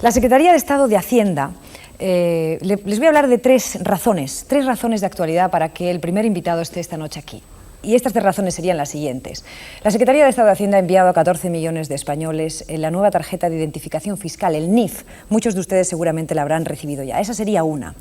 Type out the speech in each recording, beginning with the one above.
La Secretaría de Estado de Hacienda, les voy a hablar de tres razones de actualidad para que el primer invitado esté esta noche aquí. Y estas tres razones serían las siguientes. La Secretaría de Estado de Hacienda ha enviado a 14 millones de españoles la nueva tarjeta de identificación fiscal, el NIF. Muchos de ustedes seguramente la habrán recibido ya. Esa sería una.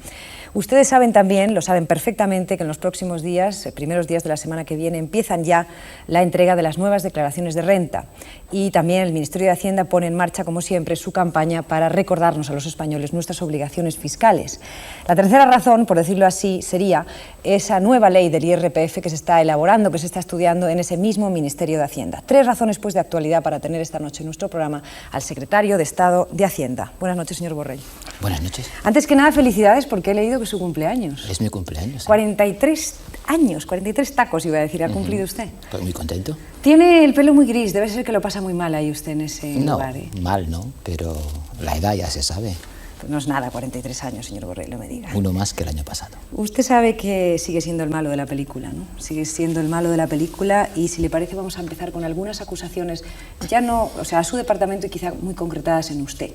Ustedes saben también, lo saben perfectamente, que en los próximos días, primeros días de la semana que viene, empiezan ya la entrega de las nuevas declaraciones de renta. Y también el Ministerio de Hacienda pone en marcha, como siempre, su campaña para recordarnos a los españoles nuestras obligaciones fiscales. La tercera razón, por decirlo así, sería esa nueva ley del IRPF que se está elaborando, que se está estudiando en ese mismo Ministerio de Hacienda. Tres razones, pues, de actualidad para tener esta noche en nuestro programa al Secretario de Estado de Hacienda. Buenas noches, señor Borrell. Buenas noches. Antes que nada, felicidades, porque he leído que es su cumpleaños. Es mi cumpleaños. 43 años, 43 tacos, iba a decir, ¿ha cumplido usted? Estoy muy contento. Tiene el pelo muy gris, debe ser que lo pasa muy mal ahí usted en ese lugar. No, mal no, pero la edad ya se sabe. Pues no es nada, 43 años, señor Borrell, no me diga. Uno más que el año pasado. Usted sabe que sigue siendo el malo de la película, ¿no? Sigue siendo el malo de la película y, si le parece, vamos a empezar con algunas acusaciones, ya no, o sea, a su departamento y quizá muy concretadas en usted.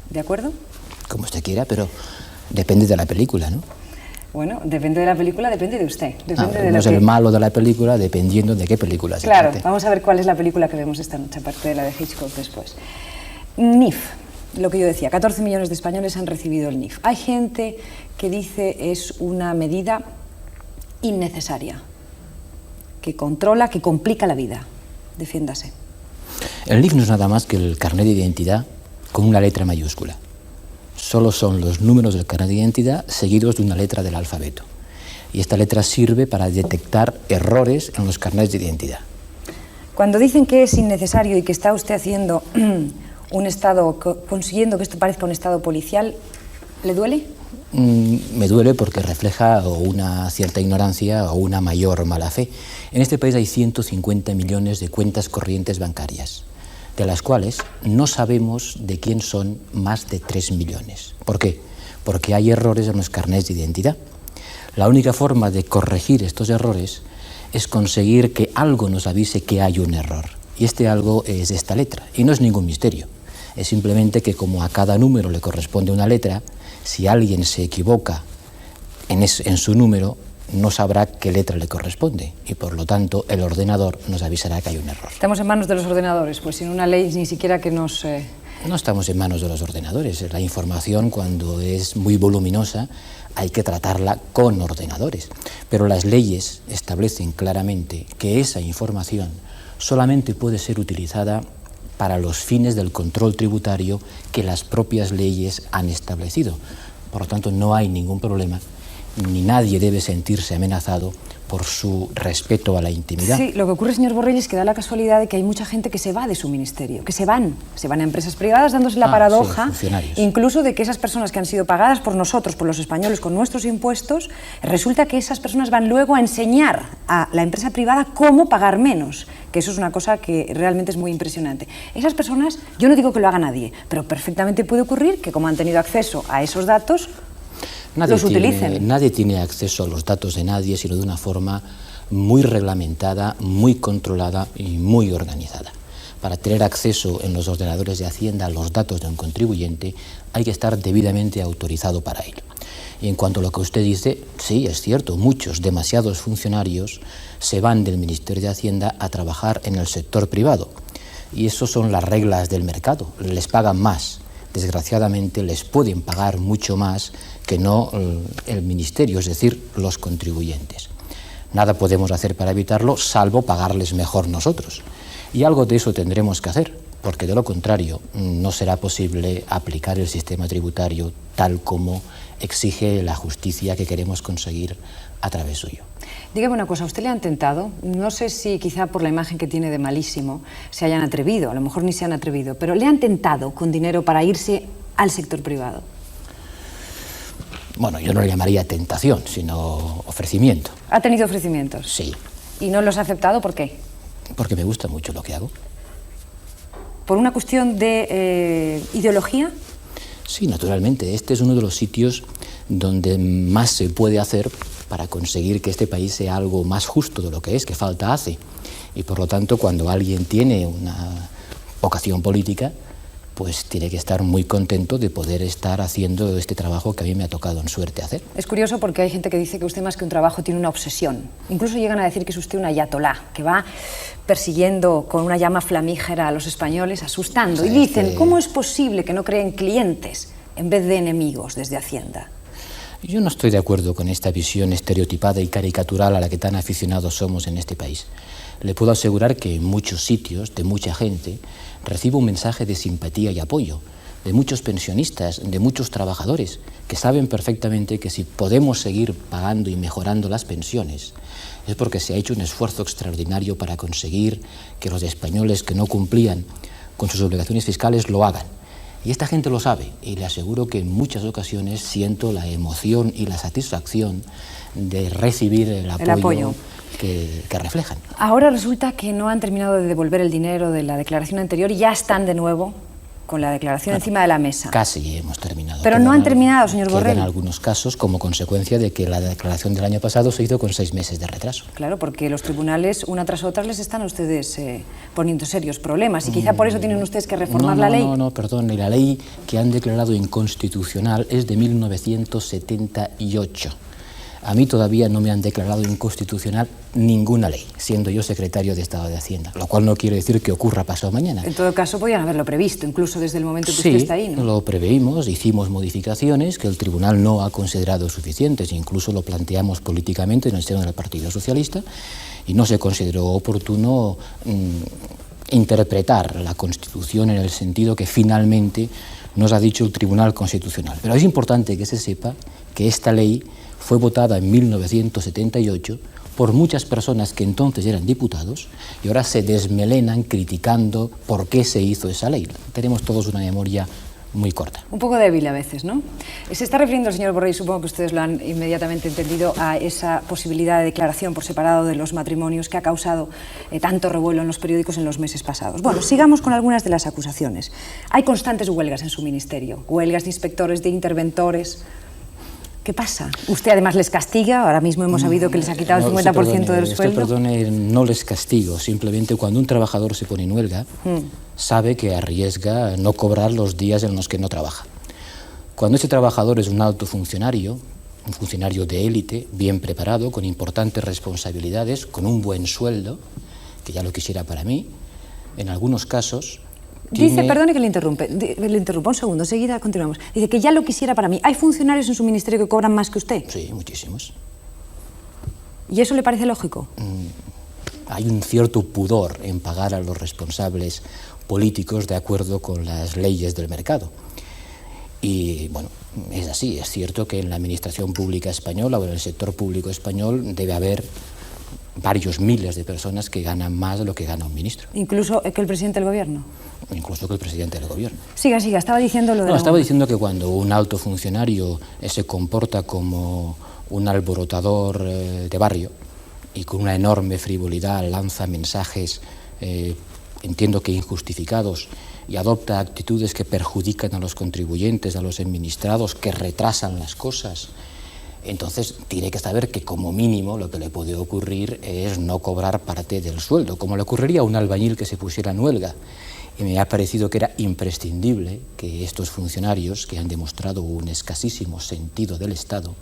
¿De acuerdo? Como usted quiera, pero depende de la película, ¿no? Bueno, depende de la película, depende de usted. Depende de no es el malo de la película dependiendo de qué película se trate. Claro, vamos a ver cuál es la película que vemos esta noche, aparte de la de Hitchcock después. NIF, lo que yo decía, 14 millones de españoles han recibido el NIF. Hay gente que dice es una medida innecesaria, que controla, que complica la vida. Defiéndase. El NIF no es nada más que el carnet de identidad con una letra mayúscula. Solo son los números del carnet de identidad seguidos de una letra del alfabeto. Y esta letra sirve para detectar errores en los carnets de identidad. Cuando dicen que es innecesario y que está usted haciendo un estado, consiguiendo que esto parezca un estado policial, ¿le duele? Me duele porque refleja una cierta ignorancia o una mayor mala fe. En este país hay 150 millones de cuentas corrientes bancarias, de las cuales no sabemos de quién son más de 3 millones. ¿Por qué? Porque hay errores en los carnets de identidad. La única forma de corregir estos errores es conseguir que algo nos avise que hay un error. Y este algo es esta letra. Y no es ningún misterio. Es simplemente que, como a cada número le corresponde una letra, si alguien se equivoca en su número, no sabrá qué letra le corresponde y, por lo tanto, el ordenador nos avisará que hay un error. Estamos en manos de los ordenadores, pues sin una ley ni siquiera que nos... No estamos en manos de los ordenadores. La información, cuando es muy voluminosa, hay que tratarla con ordenadores. Pero las leyes establecen claramente que esa información solamente puede ser utilizada para los fines del control tributario que las propias leyes han establecido. Por lo tanto, no hay ningún problema, ni nadie debe sentirse amenazado por su respeto a la intimidad. Sí, lo que ocurre, señor Borrell, es que da la casualidad de que hay mucha gente que se va de su ministerio, que se van a empresas privadas, dándose la paradoja, sí, incluso de que esas personas que han sido pagadas por nosotros, por los españoles, con nuestros impuestos, resulta que esas personas van luego a enseñar a la empresa privada cómo pagar menos, que eso es una cosa que realmente es muy impresionante. Esas personas, yo no digo que lo haga nadie, pero perfectamente puede ocurrir que, como han tenido acceso a esos datos, los utilicen. Nadie tiene acceso a los datos de nadie, sino de una forma muy reglamentada, muy controlada y muy organizada. Para tener acceso en los ordenadores de Hacienda a los datos de un contribuyente, hay que estar debidamente autorizado para ello. Y en cuanto a lo que usted dice, sí, es cierto, demasiados funcionarios se van del Ministerio de Hacienda a trabajar en el sector privado. Y eso son las reglas del mercado, les pagan más. Desgraciadamente les pueden pagar mucho más que no el ministerio, es decir, los contribuyentes. Nada podemos hacer para evitarlo, salvo pagarles mejor nosotros. Y algo de eso tendremos que hacer, porque de lo contrario no será posible aplicar el sistema tributario tal como exige la justicia que queremos conseguir a través suyo. Dígame una cosa, ¿a usted le han tentado? No sé si quizá por la imagen que tiene de malísimo se hayan atrevido, a lo mejor ni se han atrevido, pero ¿le han tentado con dinero para irse al sector privado? Bueno, yo no le llamaría tentación, sino ofrecimiento. ¿Ha tenido ofrecimientos? Sí. ¿Y no los ha aceptado? ¿Por qué? Porque me gusta mucho lo que hago. ¿Por una cuestión de ideología? Sí, naturalmente. Este es uno de los sitios donde más se puede hacer para conseguir que este país sea algo más justo de lo que es, que falta hace. Y por lo tanto, cuando alguien tiene una vocación política, pues tiene que estar muy contento de poder estar haciendo este trabajo que a mí me ha tocado en suerte hacer. Es curioso porque hay gente que dice que usted más que un trabajo tiene una obsesión. Incluso llegan a decir que es usted un ayatolá, que va persiguiendo con una llama flamígera a los españoles, asustando. Y dicen, ¿cómo es posible que no creen clientes en vez de enemigos desde Hacienda? Yo no estoy de acuerdo con esta visión estereotipada y caricatural a la que tan aficionados somos en este país. Le puedo asegurar que en muchos sitios, de mucha gente, recibo un mensaje de simpatía y apoyo, de muchos pensionistas, de muchos trabajadores, que saben perfectamente que si podemos seguir pagando y mejorando las pensiones, es porque se ha hecho un esfuerzo extraordinario para conseguir que los españoles que no cumplían con sus obligaciones fiscales lo hagan. Y esta gente lo sabe, y le aseguro que en muchas ocasiones siento la emoción y la satisfacción de recibir el apoyo. Que reflejan. Ahora resulta que no han terminado de devolver el dinero de la declaración anterior y ya están de nuevo con la declaración encima de la mesa. Casi hemos terminado. Pero no han terminado, señor Borrell. En algunos casos como consecuencia de que la declaración del año pasado se hizo con 6 meses de retraso. Claro, porque los tribunales, una tras otra, les están a ustedes poniendo serios problemas y quizá por eso tienen ustedes que reformar la ley. No, perdón, la ley que han declarado inconstitucional es de 1978. A mí todavía no me han declarado inconstitucional ninguna ley, siendo yo secretario de Estado de Hacienda, lo cual no quiere decir que ocurra pasado mañana. En todo caso, podían haberlo previsto, incluso desde el momento que usted está ahí, ¿no? Sí, lo preveímos, hicimos modificaciones que el tribunal no ha considerado suficientes, incluso lo planteamos políticamente en el seno del Partido Socialista, y no se consideró oportuno interpretar la Constitución en el sentido que finalmente nos ha dicho el Tribunal Constitucional. Pero es importante que se sepa que esta ley fue votada en 1978 por muchas personas que entonces eran diputados y ahora se desmelenan criticando por qué se hizo esa ley. Tenemos todos una memoria muy corta. Un poco débil a veces, ¿no? Se está refiriendo el señor Borrell, supongo que ustedes lo han inmediatamente entendido, a esa posibilidad de declaración por separado de los matrimonios que ha causado tanto revuelo en los periódicos en los meses pasados. Bueno, sigamos con algunas de las acusaciones. Hay constantes huelgas en su ministerio, huelgas de inspectores, de interventores. ¿Qué pasa? Usted además les castiga, ahora mismo hemos sabido que les ha quitado el 50% del sueldo. Perdone, no les castigo, simplemente cuando un trabajador se pone en huelga, sabe que arriesga no cobrar los días en los que no trabaja. Cuando ese trabajador es un alto funcionario, un funcionario de élite, bien preparado, con importantes responsabilidades, con un buen sueldo, que ya lo quisiera para mí, en algunos casos... Dice, perdone que le interrumpa un segundo, enseguida continuamos. Dice que ya lo quisiera para mí. ¿Hay funcionarios en su ministerio que cobran más que usted? Sí, muchísimos. ¿Y eso le parece lógico? Hay un cierto pudor en pagar a los responsables políticos de acuerdo con las leyes del mercado. Y bueno, es así, es cierto que en la administración pública española o en el sector público español debe haber varios miles de personas que ganan más de lo que gana un ministro. ¿Incluso que el presidente del gobierno? Incluso que el presidente del gobierno. Siga, estaba diciendo lo de... No, estaba diciendo que cuando un alto funcionario se comporta como un alborotador de barrio y con una enorme frivolidad lanza mensajes, entiendo que injustificados, y adopta actitudes que perjudican a los contribuyentes, a los administrados, que retrasan las cosas, entonces tiene que saber que como mínimo lo que le puede ocurrir es no cobrar parte del sueldo, como le ocurriría a un albañil que se pusiera en huelga. Y me ha parecido que era imprescindible que estos funcionarios, que han demostrado un escasísimo sentido del Estado,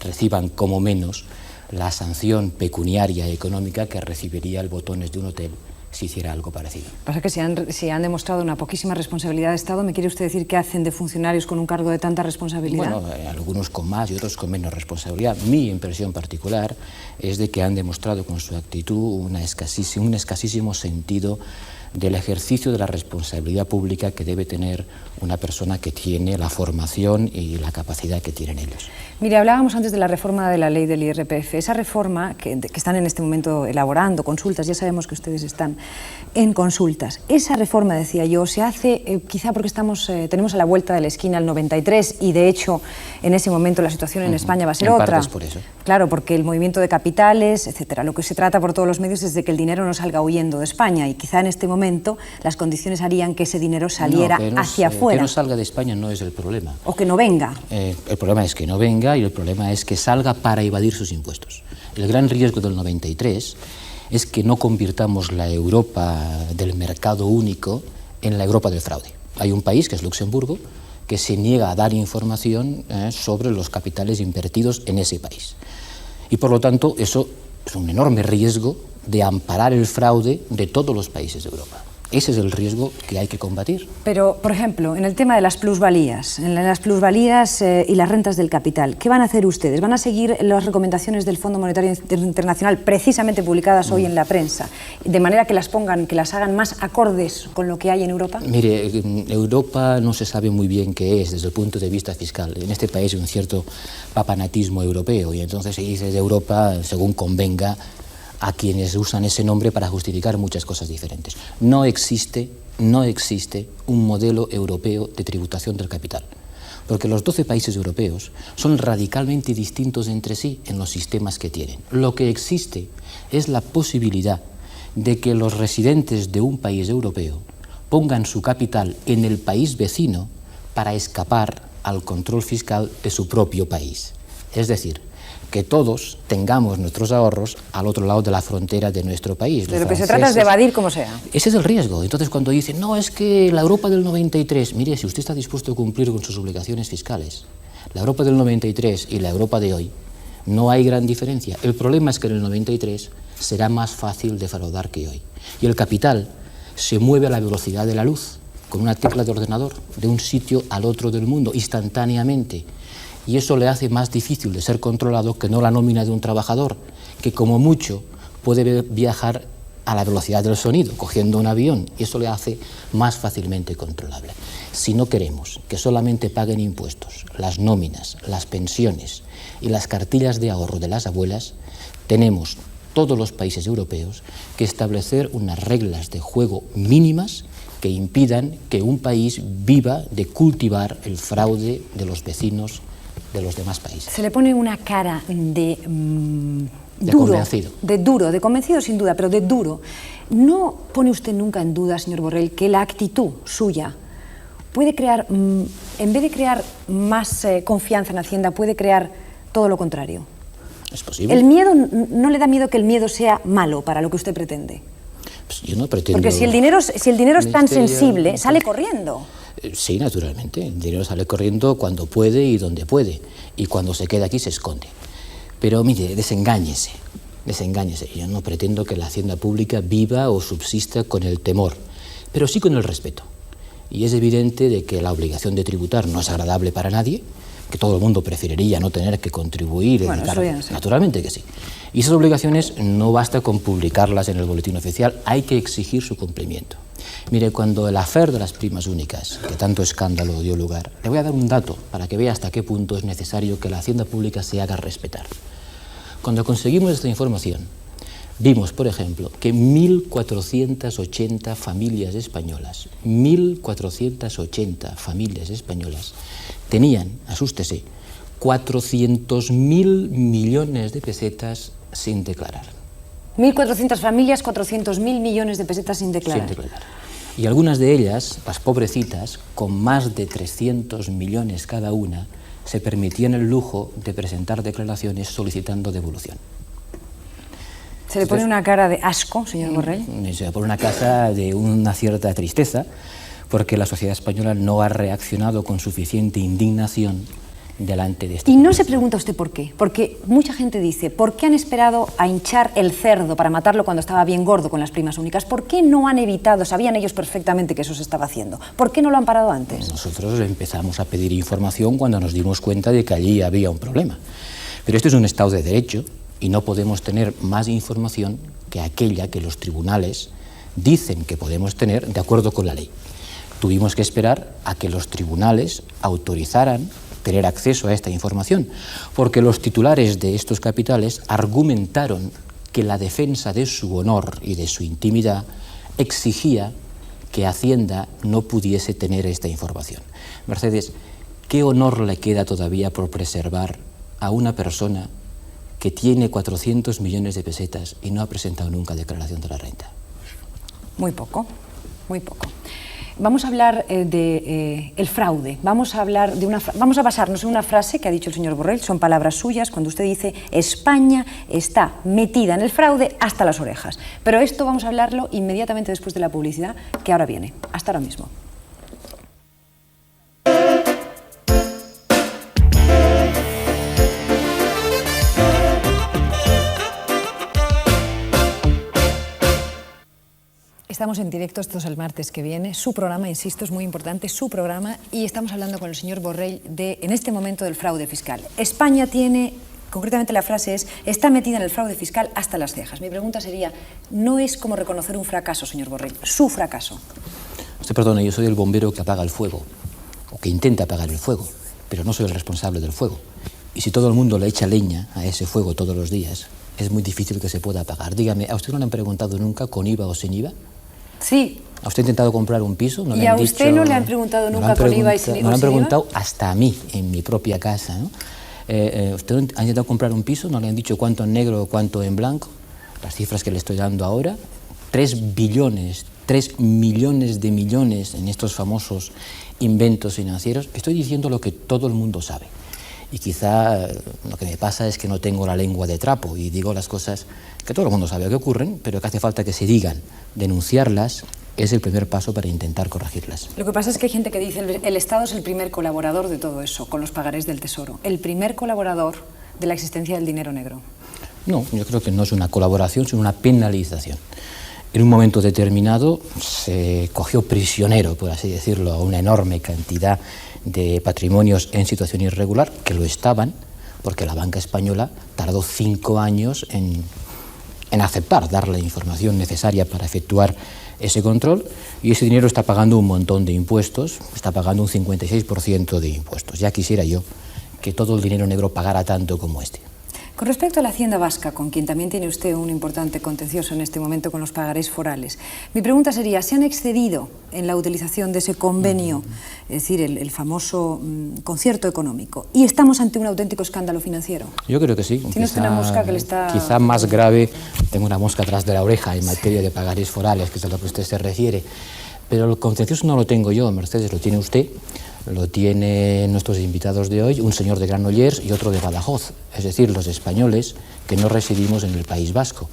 reciban como menos la sanción pecuniaria económica que recibiría el botones de un hotel si hiciera algo parecido. Pasa que si han demostrado una poquísima responsabilidad de Estado, ¿me quiere usted decir qué hacen de funcionarios con un cargo de tanta responsabilidad? Bueno, algunos con más y otros con menos responsabilidad. Mi impresión particular es de que han demostrado con su actitud un escasísimo sentido del ejercicio de la responsabilidad pública que debe tener una persona que tiene la formación y la capacidad que tienen ellos. Mire, hablábamos antes de la reforma de la ley del IRPF. Esa reforma que están en este momento elaborando, consultas, ya sabemos que ustedes están en consultas. Esa reforma, decía yo, se hace quizá porque tenemos a la vuelta de la esquina el 93 y de hecho en ese momento la situación en España va a ser otra. En parte es por eso. Claro, porque el movimiento de capitales, etcétera. Lo que se trata por todos los medios es de que el dinero no salga huyendo de España y quizá en este momento las condiciones harían que ese dinero saliera hacia afuera. Que no salga de España no es el problema. O que no venga. El problema es que no venga y el problema es que salga para evadir sus impuestos. El gran riesgo del 93 es que no convirtamos la Europa del mercado único en la Europa del fraude. hay un país, que es Luxemburgo, que se niega a dar información sobre los capitales invertidos en ese país. Y por lo tanto, eso es un enorme riesgo de amparar el fraude de todos los países de Europa. Ese es el riesgo que hay que combatir. Pero, por ejemplo, en el tema de las plusvalías, y las rentas del capital, ¿qué van a hacer ustedes? ¿Van a seguir las recomendaciones del Fondo Monetario Internacional, precisamente publicadas hoy en la prensa, de manera que las pongan, que las hagan más acordes con lo que hay en Europa? Mire, en Europa no se sabe muy bien qué es desde el punto de vista fiscal. En este país hay un cierto papanatismo europeo y entonces se dice de Europa según convenga a quienes usan ese nombre para justificar muchas cosas diferentes. No existe un modelo europeo de tributación del capital, porque los 12 países europeos son radicalmente distintos entre sí en los sistemas que tienen. Lo que existe es la posibilidad de que los residentes de un país europeo pongan su capital en el país vecino para escapar al control fiscal de su propio país. Es decir, que todos tengamos nuestros ahorros al otro lado de la frontera de nuestro país. De lo que se trata es de evadir como sea. Ese es el riesgo. Entonces, cuando dicen, no, es que la Europa del 93, mire, si usted está dispuesto a cumplir con sus obligaciones fiscales, la Europa del 93 y la Europa de hoy, no hay gran diferencia. El problema es que en el 93 será más fácil defraudar que hoy. Y el capital se mueve a la velocidad de la luz, con una tecla de ordenador, de un sitio al otro del mundo, instantáneamente. Y eso le hace más difícil de ser controlado que no la nómina de un trabajador, que como mucho puede viajar a la velocidad del sonido, cogiendo un avión, y eso le hace más fácilmente controlable. Si no queremos que solamente paguen impuestos las nóminas, las pensiones y las cartillas de ahorro de las abuelas, tenemos todos los países europeos que establecer unas reglas de juego mínimas que impidan que un país viva de cultivar el fraude de los vecinos de los demás países. Se le pone una cara de convencido. De convencido sin duda, pero de duro. ¿No pone usted nunca en duda, señor Borrell, que la actitud suya puede crear, en vez de crear más confianza en Hacienda, puede crear todo lo contrario? Es posible. ¿El miedo, no le da miedo que el miedo sea malo para lo que usted pretende? Pues yo no pretendo... Porque si el dinero es tan sensible, sale corriendo. Sí, naturalmente. El dinero sale corriendo cuando puede y donde puede. Y cuando se queda aquí se esconde. Pero mire, desengáñese. Yo no pretendo que la hacienda pública viva o subsista con el temor, pero sí con el respeto. Y es evidente de que la obligación de tributar no es agradable para nadie, que todo el mundo preferiría no tener que contribuir. Bueno, eso ya no sé. Naturalmente que sí. Y esas obligaciones no basta con publicarlas en el boletín oficial, hay que exigir su cumplimiento. Mire, cuando el affair de las primas únicas, que tanto escándalo dio lugar, le voy a dar un dato para que vea hasta qué punto es necesario que la hacienda pública se haga respetar. Cuando conseguimos esta información, vimos, por ejemplo, que 1.480 familias españolas, 1.480 familias españolas tenían, asústese, 400.000 millones de pesetas sin declarar. 1.400 familias, 400.000 millones de pesetas sin declarar. Sin declarar. Y algunas de ellas, las pobrecitas, con más de 300 millones cada una, se permitían el lujo de presentar declaraciones solicitando devolución. ¿Se le pone una cara de asco, señor Borrell? Se le pone una cara de una cierta tristeza, porque la sociedad española no ha reaccionado con suficiente indignación delante de esto. ¿Y no se pregunta usted por qué? Porque mucha gente dice, ¿por qué han esperado a hinchar el cerdo para matarlo cuando estaba bien gordo con las primas únicas? ¿Por qué no han evitado, sabían ellos perfectamente que eso se estaba haciendo? ¿Por qué no lo han parado antes? Nosotros empezamos a pedir información cuando nos dimos cuenta de que allí había un problema. Pero esto es un Estado de Derecho y no podemos tener más información que aquella que los tribunales dicen que podemos tener de acuerdo con la ley. Tuvimos que esperar a que los tribunales autorizaran tener acceso a esta información, porque los titulares de estos capitales argumentaron que la defensa de su honor y de su intimidad exigía que Hacienda no pudiese tener esta información. Mercedes, ¿qué honor le queda todavía por preservar a una persona que tiene 400 millones de pesetas y no ha presentado nunca declaración de la renta? Muy poco, muy poco. Vamos a hablar del fraude, vamos a basarnos en una frase que ha dicho el señor Borrell, son palabras suyas, cuando usted dice España está metida en el fraude hasta las orejas. Pero esto vamos a hablarlo inmediatamente después de la publicidad que ahora viene. Hasta ahora mismo. Estamos en directo, esto es el martes que viene. Su programa, insisto, es muy importante, su programa, y estamos hablando con el señor Borrell en este momento del fraude fiscal. España tiene, concretamente la frase es, está metida en el fraude fiscal hasta las cejas. Mi pregunta sería, ¿no es como reconocer un fracaso, señor Borrell? Su fracaso. Usted perdone, yo soy el bombero que apaga el fuego, o que intenta apagar el fuego, pero no soy el responsable del fuego. Y si todo el mundo le echa leña a ese fuego todos los días, es muy difícil que se pueda apagar. Dígame, ¿a usted no le han preguntado nunca con IVA o sin IVA? Sí. ¿Ha usted intentado comprar un piso? ¿Y a usted no le han preguntado nunca con IVA y sin IVA? Me lo han preguntado hasta a mí, en mi propia casa, ¿no? ¿Usted ha intentado comprar un piso? ¿No le han dicho cuánto en negro o cuánto en blanco? Las cifras que le estoy dando ahora, 3 billones, 3 millones de millones en estos famosos inventos financieros. Estoy diciendo lo que todo el mundo sabe. Y quizá lo que me pasa es que no tengo la lengua de trapo y digo las cosas que todo el mundo sabe que ocurren, pero que hace falta que se digan. Denunciarlas es el primer paso para intentar corregirlas. Lo que pasa es que hay gente que dice el Estado es el primer colaborador de todo eso, con los pagarés del Tesoro. El primer colaborador de la existencia del dinero negro. No, yo creo que no es una colaboración, sino una penalización. En un momento determinado se cogió prisionero, por así decirlo, a una enorme cantidad de patrimonios en situación irregular, que lo estaban, porque la banca española tardó 5 años en aceptar, dar la información necesaria para efectuar ese control, y ese dinero está pagando un montón de impuestos, está pagando un 56% de impuestos. Ya quisiera yo que todo el dinero negro pagara tanto como este. Con respecto a la Hacienda Vasca, con quien también tiene usted un importante contencioso en este momento con los pagarés forales, mi pregunta sería, ¿se han excedido en la utilización de ese convenio, es decir, el famoso concierto económico, y estamos ante un auténtico escándalo financiero? Yo creo que sí. ¿Tiene usted una mosca que le está...? Quizá más grave, tengo una mosca atrás de la oreja en materia de pagarés forales, que es a lo que usted se refiere, pero el contencioso no lo tengo yo, Mercedes, lo tiene usted. Lo tienen nuestros invitados de hoy, un señor de Granollers y otro de Badajoz, es decir, los españoles que no residimos en el País Vasco,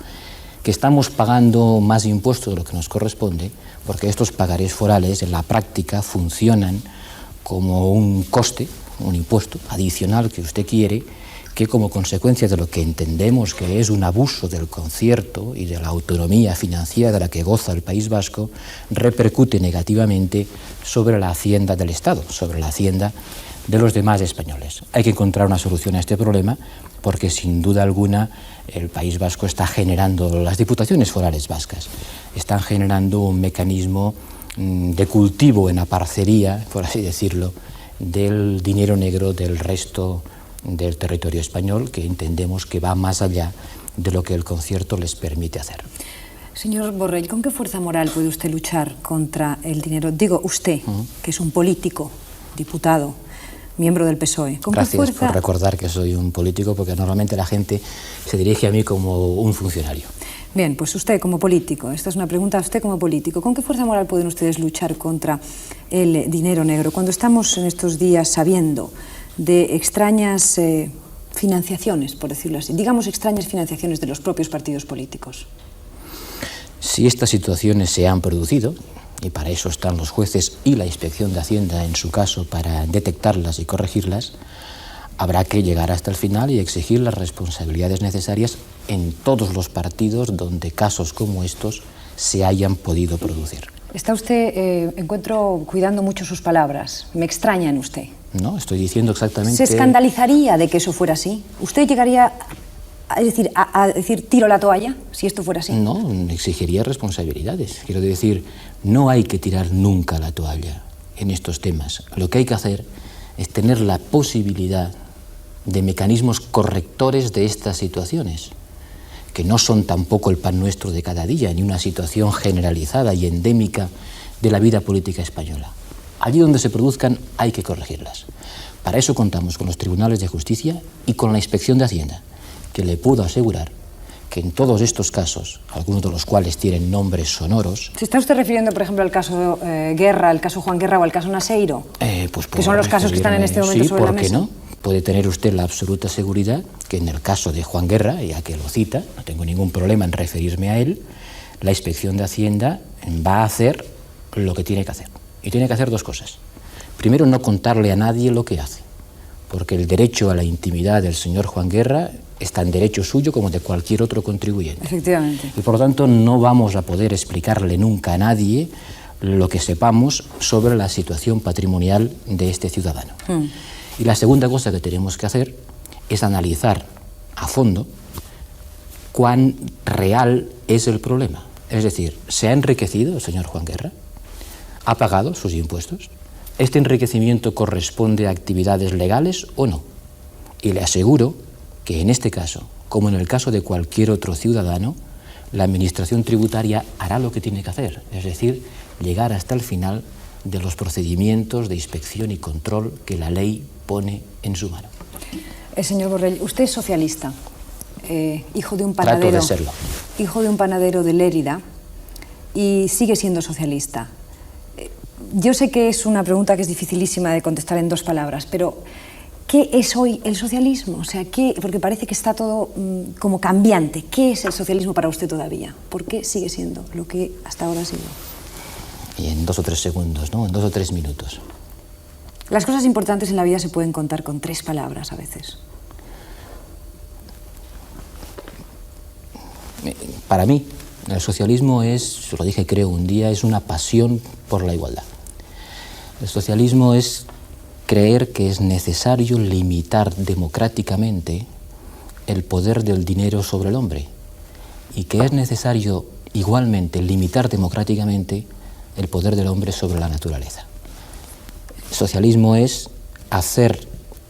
que estamos pagando más impuestos de lo que nos corresponde, porque estos pagarés forales en la práctica funcionan como un coste, un impuesto adicional que usted quiere, que como consecuencia de lo que entendemos que es un abuso del concierto y de la autonomía financiera de la que goza el País Vasco, repercute negativamente sobre la hacienda del Estado, sobre la hacienda de los demás españoles. Hay que encontrar una solución a este problema porque sin duda alguna el País Vasco está generando, las diputaciones forales vascas, están generando un mecanismo de cultivo en la parcería, por así decirlo, del dinero negro del resto del territorio español, que entendemos que va más allá de lo que el concierto les permite hacer. Señor Borrell, ¿con qué fuerza moral puede usted luchar contra el dinero? Digo, usted, que es un político, diputado, miembro del PSOE. ¿Con Gracias qué fuerza... por recordar que soy un político, porque normalmente la gente se dirige a mí como un funcionario. Bien, pues usted como político, esta es una pregunta a usted como político, ¿con qué fuerza moral pueden ustedes luchar contra el dinero negro? Cuando estamos en estos días sabiendo de extrañas financiaciones, por decirlo así, digamos extrañas financiaciones de los propios partidos políticos. Si estas situaciones se han producido, y para eso están los jueces y la Inspección de Hacienda en su caso para detectarlas y corregirlas, habrá que llegar hasta el final y exigir las responsabilidades necesarias en todos los partidos donde casos como estos se hayan podido producir. Está usted, encuentro, cuidando mucho sus palabras. Me extraña en usted. No, estoy diciendo exactamente... ¿Se escandalizaría de que eso fuera así? ¿Usted llegaría a decir tiro la toalla si esto fuera así? No, exigiría responsabilidades. Quiero decir, no hay que tirar nunca la toalla en estos temas. Lo que hay que hacer es tener la posibilidad de mecanismos correctores de estas situaciones, que no son tampoco el pan nuestro de cada día, ni una situación generalizada y endémica de la vida política española. Allí donde se produzcan hay que corregirlas. Para eso contamos con los tribunales de justicia y con la Inspección de Hacienda, que le puedo asegurar que en todos estos casos, algunos de los cuales tienen nombres sonoros... ¿Se está usted refiriendo, por ejemplo, al caso Guerra, al caso Juan Guerra o al caso Naseiro? Pues que son los casos que están en este momento sobre la mesa. Sí, ¿por qué no? Puede tener usted la absoluta seguridad que en el caso de Juan Guerra, ya que lo cita, no tengo ningún problema en referirme a él, la Inspección de Hacienda va a hacer lo que tiene que hacer. Y tiene que hacer 2 cosas. Primero, no contarle a nadie lo que hace, porque el derecho a la intimidad del señor Juan Guerra está en derecho suyo como de cualquier otro contribuyente. Efectivamente. Y por lo tanto no vamos a poder explicarle nunca a nadie lo que sepamos sobre la situación patrimonial de este ciudadano. Y la segunda cosa que tenemos que hacer es analizar a fondo cuán real es el problema. Es decir, ¿se ha enriquecido el señor Juan Guerra? ¿Ha pagado sus impuestos? ¿Este enriquecimiento corresponde a actividades legales o no? Y le aseguro que en este caso, como en el caso de cualquier otro ciudadano, la Administración tributaria hará lo que tiene que hacer, es decir, llegar hasta el final de los procedimientos de inspección y control que la ley pone en su mano. Señor Borrell, usted es socialista, hijo de un panadero. Trato de serlo. Hijo de un panadero de Lérida y sigue siendo socialista. Yo sé que es una pregunta que es dificilísima de contestar en 2 palabras, pero ¿qué es hoy el socialismo? O sea, porque parece que está todo como cambiante. ¿Qué es el socialismo para usted todavía? ¿Por qué sigue siendo lo que hasta ahora ha sido? Y en 2 o 3 segundos, ¿no? En 2 o 3 minutos. Las cosas importantes en la vida se pueden contar con 3 palabras a veces. Para mí, el socialismo es, lo dije creo un día, es una pasión por la igualdad. El socialismo es creer que es necesario limitar democráticamente el poder del dinero sobre el hombre y que es necesario igualmente limitar democráticamente el poder del hombre sobre la naturaleza. El socialismo es hacer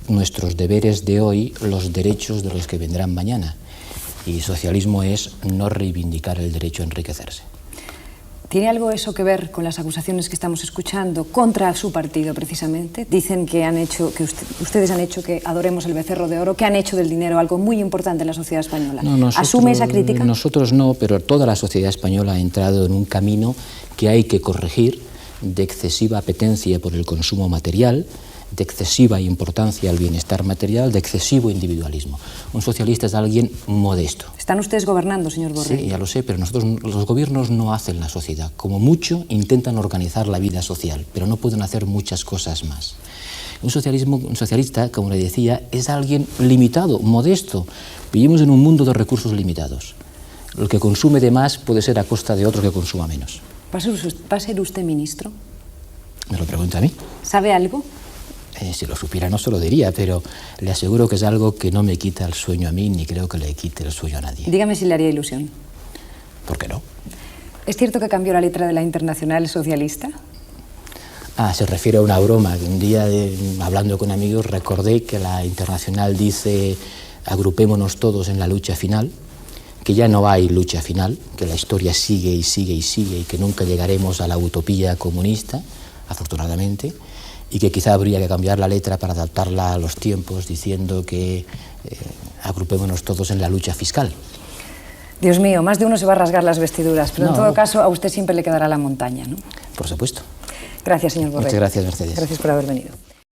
nuestros deberes de hoy los derechos de los que vendrán mañana. Y socialismo es no reivindicar el derecho a enriquecerse. ¿Tiene algo eso que ver con las acusaciones que estamos escuchando contra su partido, precisamente? Dicen que ustedes han hecho que adoremos el becerro de oro, que han hecho del dinero algo muy importante en la sociedad española. ¿Asume esa crítica? Nosotros no, pero toda la sociedad española ha entrado en un camino que hay que corregir, de excesiva apetencia por el consumo material, de excesiva importancia al bienestar material, de excesivo individualismo. Un socialista es alguien modesto. ¿Están ustedes gobernando, señor Borrell? Sí, ya lo sé, pero los gobiernos no hacen la sociedad. Como mucho intentan organizar la vida social, pero no pueden hacer muchas cosas más. Un socialista, como le decía, es alguien limitado, modesto. Vivimos en un mundo de recursos limitados. El que consume de más puede ser a costa de otro que consuma menos. ¿Va a ser usted ministro? ¿Me lo pregunta a mí? ¿Sabe algo? Si lo supiera no se lo diría, pero le aseguro que es algo que no me quita el sueño a mí, ni creo que le quite el sueño a nadie. Dígame si le haría ilusión. ¿Por qué no? ¿Es cierto que cambió la letra de la Internacional Socialista? Se refiere a una broma. Un día, hablando con amigos, recordé que la Internacional dice agrupémonos todos en la lucha final, que ya no hay lucha final, que la historia sigue y sigue y sigue y que nunca llegaremos a la utopía comunista, afortunadamente, y que quizá habría que cambiar la letra para adaptarla a los tiempos, diciendo que agrupémonos todos en la lucha fiscal. Dios mío, más de uno se va a rasgar las vestiduras, pero en todo caso a usted siempre le quedará la montaña, ¿no? Por supuesto. Gracias, señor Borrell. Muchas gracias, Mercedes. Gracias por haber venido.